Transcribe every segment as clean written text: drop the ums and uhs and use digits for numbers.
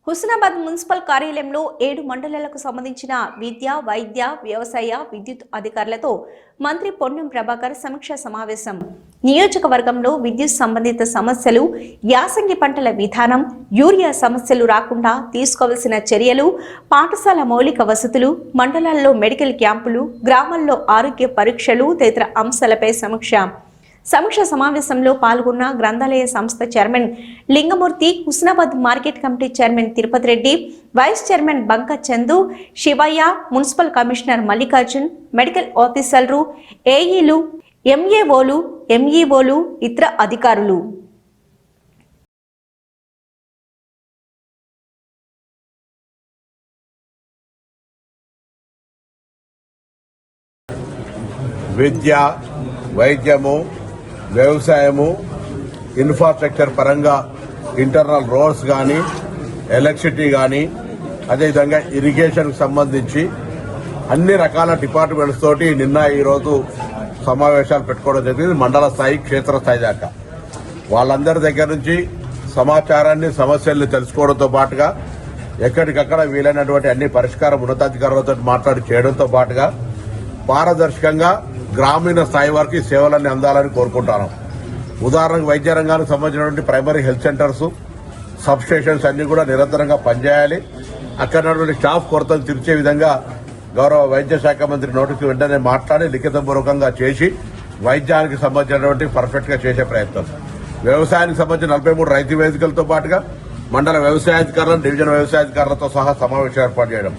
Husnabad municipal కార్యాలయంలో 7 మండలాలకు సంబంధించిన విద్య, వైద్య, వ్యవసాయ, విద్యుత్ అధికారులతో మంత్రి పొన్నం ప్రభాకర్ సమీక్షా సమావేశం. నియోజకవర్గంలో విద్యుత్ సంబంధిత సమస్యలు, యాసంగి పంటల విధానం, యూరియా సమస్యలు రాకుండా తీసుకోవాల్సిన చర్యలు, పాఠశాల మౌలిక వసతులు, మండలాల్లో మెడికల్ క్యాంపులు, గ్రామాల్లో ఆరోగ్య పరీక్షలు తదితర అంశాలపై సమీక్ష సమావేశంలో పాల్గొన్న గ్రంథాలయ సంస్థ chairman Lingamurthy, Husnabad market committee chairman Tirupati Reddy, vice chairman Banka Chandu, Shivayya, municipal commissioner Mallikarjun, medical ఆఫీసర్లు, ఏఈలు, ఎంఏఓలు, ఎంఈఓలు, ఇతర అధికారులు. విద్య, వైద్యము, వ్యవసాయము, ఇన్ఫ్రాస్ట్రక్చర్ పరంగా ఇంటర్నల్ రోడ్స్ కానీ, ఎలక్ట్రిసిటీ కానీ, అదేవిధంగా ఇరిగేషన్కి సంబంధించి అన్ని రకాల డిపార్ట్మెంట్స్ తోటి నిన్న ఈరోజు సమావేశాలు పెట్టుకోవడం జరిగింది. మండల స్థాయి, క్షేత్రస్థాయి దాకా వాళ్ళందరి దగ్గర నుంచి సమాచారాన్ని, సమస్యల్ని తెలుసుకోవడంతో పాటుగా ఎక్కడికక్కడ వీలైనటువంటి అన్ని పరిష్కారం ఉన్నతాధికారులతో మాట్లాడి చేయడంతో పాటుగా పారదర్శకంగా గ్రామీణ స్థాయి వారికి సేవలన్నీ అందాలని కోరుకుంటాను. ఉదాహరణకు వైద్య రంగానికి సంబంధించినటువంటి primary health centres, sub stations అన్ని కూడా నిరంతరంగా పనిచేయాలి. అక్కడ స్టాఫ్ కొరతను తీర్చే విధంగా గౌరవ వైద్య శాఖ మంత్రి నోటీసు వెంటనే మాట్లాడి లిఖితపూర్వకంగా చేసి వైద్యానికి సంబంధించినటువంటి పర్ఫెక్ట్ గా చేసే ప్రయత్నం. వ్యవసాయానికి సంబంధించిన 43 రైతు వేదికలతో పాటుగా మండల వ్యవసాయాధికారులను, డివిజన్ వ్యవసాయాధికారులతో సహా సమావేశం ఏర్పాటు చేయడం,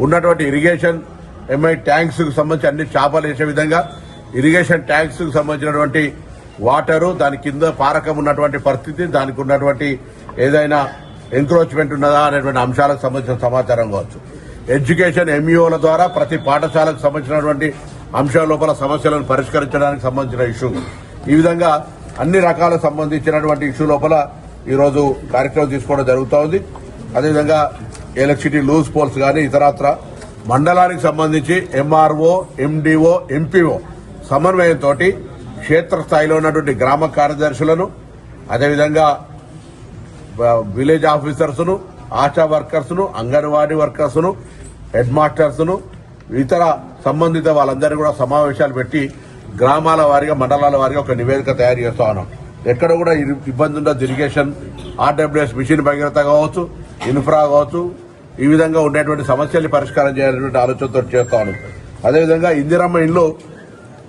ఉన్నటువంటి ఇరిగేషన్ ఎంఐ ట్యాంక్స్ కు సంబంధించి అన్ని చేపలు వేసే విధంగా ఇరిగేషన్ ట్యాంక్స్ కు సంబంధించినటువంటి వాటరు, దాని కింద పారకం ఉన్నటువంటి పరిస్థితి, దానికి ఉన్నటువంటి ఏదైనా ఎంక్రోచ్మెంట్ ఉన్నదా అనేటువంటి అంశాలకు సంబంధించిన సమాచారం కావచ్చు. ఎడ్యుకేషన్ ఎంఈఓల ద్వారా ప్రతి పాఠశాలకు సంబంధించినటువంటి అంశాల లోపల సమస్యలను పరిష్కరించడానికి సంబంధించిన ఇష్యూ, ఈ విధంగా అన్ని రకాల సంబంధించినటువంటి ఇష్యూ లోపల ఈరోజు కార్యక్రమం తీసుకోవడం జరుగుతోంది. అదేవిధంగా ఎలక్ట్రిసిటీ లూజ్ పోల్స్ కానీ ఇతరత్ర మండలానికి సంబంధించి ఎంఆర్ఓ, ఎండిఓ, ఎంపీఓ సమన్వయంతో క్షేత్రస్థాయిలో ఉన్నటువంటి గ్రామ కార్యదర్శులను, అదేవిధంగా విలేజ్ ఆఫీసర్స్ను, ఆశా వర్కర్స్ను, అంగన్వాడీ వర్కర్స్ను, హెడ్ మాస్టర్స్ను, ఇతర సంబంధిత వాళ్ళందరినీ కూడా సమావేశాలు పెట్టి గ్రామాల వారీగా, మండలాల వారీగా ఒక నివేదిక తయారు చేస్తా ఉన్నాం. ఎక్కడ కూడా ఇబ్బంది ఉండదు. ఇరిగేషన్, ఆర్డబ్ల్యూఎస్ మిషన్ భగీరథ కావచ్చు, ఇన్ఫ్రా కావచ్చు, ఈ విధంగా ఉండేటువంటి సమస్యల్ని పరిష్కారం చేయాలనేటువంటి ఆలోచనతో చేస్తా ఉన్నాం. అదేవిధంగా ఇందిరమ్మ ఇండ్లు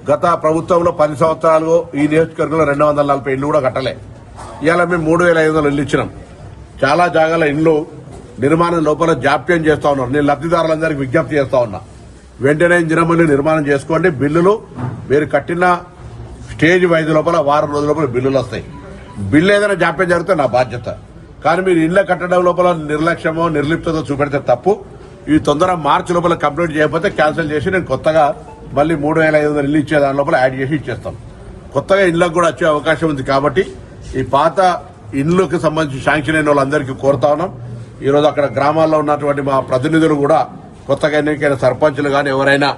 గత ప్రభుత్వంలో 10 సంవత్సరాలు ఈ నియోజకవర్గంలో 240 ఇండ్లు కూడా కట్టలే. ఇవాళ మేము 3500 ఇళ్లు ఇచ్చినాం. చాలా జాగాల ఇండ్లు నిర్మాణం లోపల జాప్యం చేస్తా ఉన్నారు. నేను లబ్దిదారులందరికీ విజ్ఞప్తి చేస్తా ఉన్నా, వెంటనే ఇందిరమ్మని నిర్మాణం చేసుకోండి. బిల్లులు మీరు కట్టిన స్టేజ్ వైద్య లోపల వారం రోజుల లోపల బిల్లులు వస్తాయి. బిల్లు ఏదైనా జాప్యం జరిగితే నా బాధ్యత. కానీ మీరు ఇళ్ల కట్టడం లోపల నిర్లక్ష్యమో, నిర్లిప్తతో చూపెడితే తప్పు. ఈ తొందర మార్చి లోపల కంప్లీట్ చేయకపోతే క్యాన్సిల్ చేసి నేను కొత్తగా మళ్ళీ 3500 ఇల్లు ఇచ్చే దాని లోపల యాడ్ చేసి ఇచ్చేస్తాం. కొత్తగా ఇళ్లకు కూడా వచ్చే అవకాశం ఉంది. కాబట్టి ఈ పాత ఇండ్లకు సంబంధించి శాంక్షన్ అయిన వాళ్ళందరికీ కోరుతా ఉన్నాం. ఈరోజు అక్కడ గ్రామాల్లో ఉన్నటువంటి మా ప్రతినిధులు కూడా కొత్తగా ఎన్నికైన సర్పంచులు కానీ ఎవరైనా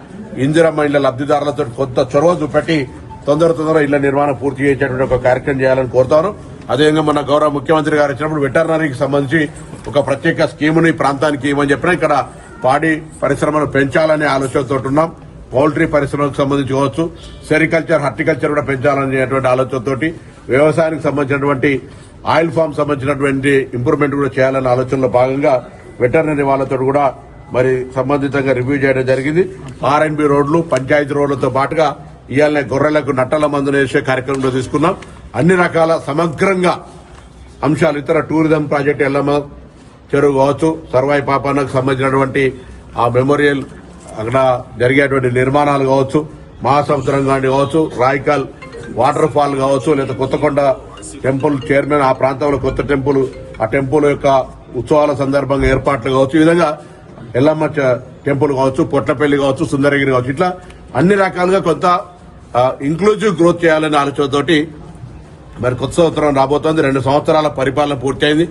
ఇందిరమ్మ ఇళ్ల లబ్దిదారులతో కొత్త చొరవ చూపెట్టి తొందర ఇళ్ల నిర్మాణం పూర్తి చేసేటువంటి ఒక కార్యక్రమం చేయాలని కోరుతాను. అదేవిధంగా మన గౌరవ ముఖ్యమంత్రి గారు వచ్చినప్పుడు వెటర్నరీకి సంబంధించి ఒక ప్రత్యేక స్కీమును ఈ ప్రాంతానికి ఇవ్వమని చెప్పినా ఇక్కడ పాడి పరిశ్రమను పెంచాలనే ఆలోచనతో ఉన్నాం. పౌల్ట్రీ పరిశ్రమకు సంబంధించి కావచ్చు, సెరికల్చర్, హార్టికల్చర్ కూడా పెంచాలనేటువంటి ఆలోచనతో, వ్యవసాయానికి సంబంధించినటువంటి ఆయిల్ ఫామ్ సంబంధించినటువంటి ఇంప్రూవ్మెంట్ కూడా చేయాలనే ఆలోచనలో భాగంగా వెటర్నరీ వాళ్ళతో కూడా మరి సంబంధితంగా రివ్యూ చేయడం జరిగింది. ఆర్ఎన్బి రోడ్లు, పంచాయతీ రోడ్లతో పాటుగా ఇవాళ గొర్రెలకు నట్టల మందులు వేసే కార్యక్రమంలో తీసుకున్నాం. అన్ని రకాల సమగ్రంగా అంశాలు, ఇతర టూరిజం ప్రాజెక్టు ఎల్లమ్మ చెరువు కావచ్చు, సర్వాయి పాపానకు సంబంధించినటువంటి ఆ మెమోరియల్ అక్కడ జరిగేటువంటి నిర్మాణాలు కావచ్చు, మహాసముద్రం గాని కావచ్చు, రాయికల్ వాటర్ ఫాల్ కావచ్చు, లేదా కొత్తకొండ టెంపుల్ చైర్మన్ ఆ ప్రాంతంలో కొత్త టెంపుల్, ఆ టెంపుల్ యొక్క ఉత్సవాల సందర్భంగా ఏర్పాట్లు కావచ్చు, ఈ విధంగా ఎల్లమ్మ టెంపుల్ కావచ్చు, పొట్లపల్లి కావచ్చు, సుందరగిరి కావచ్చు, ఇట్లా అన్ని రకాలుగా కొంత ఇంక్లూజివ్ గ్రోత్ చేయాలనే ఆలోచనతోటి మరి కొత్త సంవత్సరం రాబోతోంది. 2 సంవత్సరాల పరిపాలన పూర్తయింది.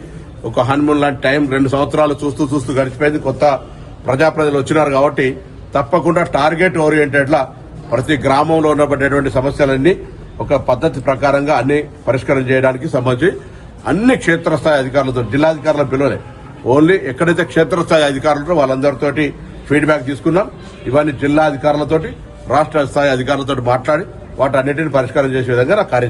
ఒక హనుమూన్ లాంటి టైం 2 సంవత్సరాలు చూస్తూ గడిచిపోయింది. కొత్త ప్రజలు వచ్చినారు కాబట్టి తప్పకుండా టార్గెట్ ఓరియంటెడ్ లా ప్రతి గ్రామంలో ఉన్నటువంటి సమస్యలన్నీ ఒక పద్ధతి ప్రకారంగా అన్ని పరిష్కారం చేయడానికి సంబంధించి అన్ని క్షేత్రస్థాయి అధికారులతో, జిల్లాధికారుల పిలువలే ఓన్లీ ఎక్కడైతే క్షేత్రస్థాయి అధికారులు ఉంటారో వాళ్ళందరితోటి ఫీడ్బ్యాక్ తీసుకున్నాం. ఇవన్నీ జిల్లా అధికారులతోటి రాష్ట్ర స్థాయి అధికారులతో మాట్లాడి వాటన్నిటిని పరిష్కారం చేసే విధంగా నా కార్య